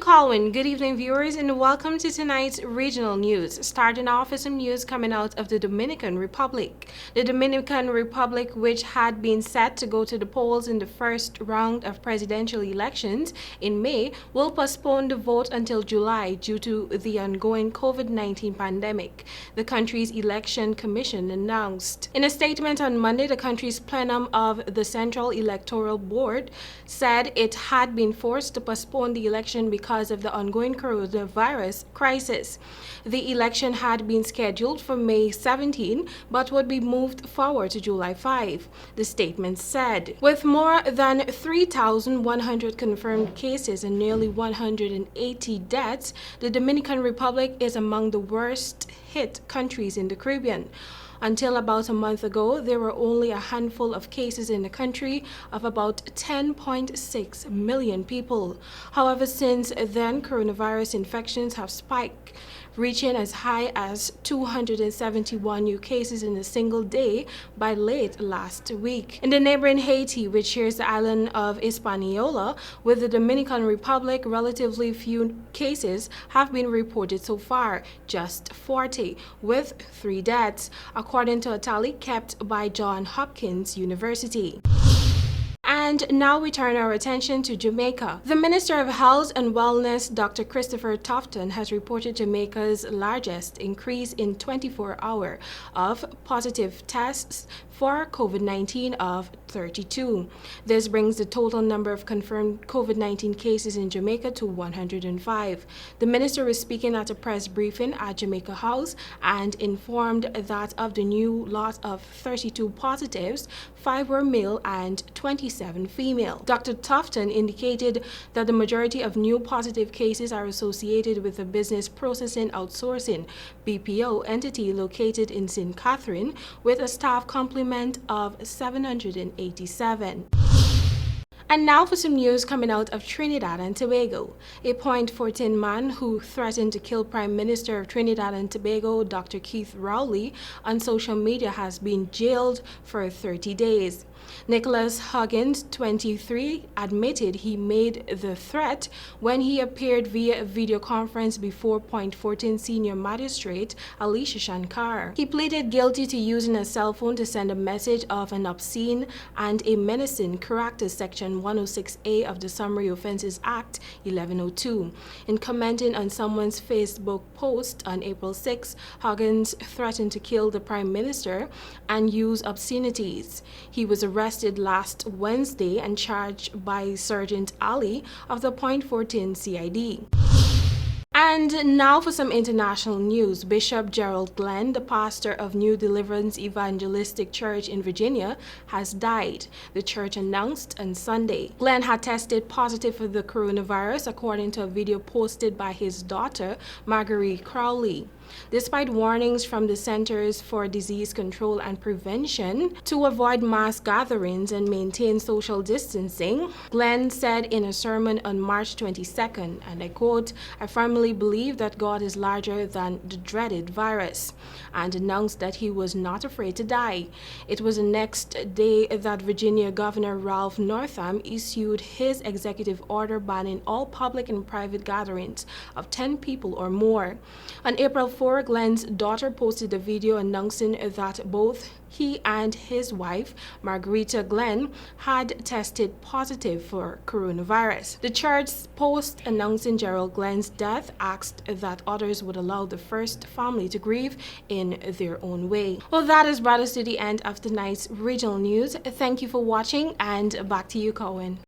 Colin. Good evening, viewers, and welcome to tonight's regional news. Starting off with some news coming out of the Dominican Republic. The Dominican Republic, which had been set to go to the polls in the first round of presidential elections in May, will postpone the vote until July due to the ongoing COVID-19 pandemic, the country's election commission announced. In a statement on Monday, the country's plenum of the Central Electoral Board said it had been forced to postpone the election because of the ongoing coronavirus crisis. The election had been scheduled for May 17, but would be moved forward to July 5, the statement said. With more than 3,100 confirmed cases and nearly 180 deaths, the Dominican Republic is among the worst hit countries in the Caribbean. Until about a month ago, there were only a handful of cases in the country of about 10.6 million people. However, since then, coronavirus infections have spiked, reaching as high as 271 new cases in a single day by late last week. In the neighboring Haiti, which shares the island of Hispaniola with the Dominican Republic, relatively few cases have been reported so far, just 40, with 3 deaths, according to a tally kept by Johns Hopkins University. And now we turn our attention to Jamaica. The Minister of Health and Wellness, Dr. Christopher Tofton, has reported Jamaica's largest increase in 24-hour of positive tests for COVID-19 of 32. This brings the total number of confirmed COVID-19 cases in Jamaica to 105. The minister was speaking at a press briefing at Jamaica House and informed that of the new lot of 32 positives, 5 were male and 27 female. Dr. Tofton indicated that the majority of new positive cases are associated with a business processing outsourcing BPO entity located in St. Catherine with a staff complement of 787. And now for some news coming out of Trinidad and Tobago. A .14 man who threatened to kill Prime Minister of Trinidad and Tobago, Dr. Keith Rowley, on social media has been jailed for 30 days. Nicholas Huggins, 23, admitted he made the threat when he appeared via video conference before .14 senior magistrate Alicia Shankar. He pleaded guilty to using a cell phone to send a message of an obscene and a menacing character, Section 106A of the Summary Offences Act 1102. In commenting on someone's Facebook post on April 6, Huggins threatened to kill the Prime Minister and use obscenities. He was arrested last Wednesday and charged by Sergeant Ali of the .14 CID. And now for some international news. Bishop Gerald Glenn, the pastor of New Deliverance Evangelistic Church in Virginia, has died, the church announced on Sunday. Glenn had tested positive for the coronavirus, according to a video posted by his daughter, Marguerite Crowley. Despite warnings from the Centers for Disease Control and Prevention to avoid mass gatherings and maintain social distancing, Glenn said in a sermon on March 22nd, and I quote, "I firmly believe that God is larger than the dreaded virus," and announced that he was not afraid to die. It was the next day that Virginia Governor Ralph Northam issued his executive order banning all public and private gatherings of 10 people or more. On April 4, Glenn's daughter posted a video announcing that both he and his wife, Margarita Glenn, had tested positive for coronavirus. The church's post announcing Gerald Glenn's death asked that others would allow the first family to grieve in their own way. Well, that has brought us to the end of tonight's regional news. Thank you for watching, and back to you, Cohen.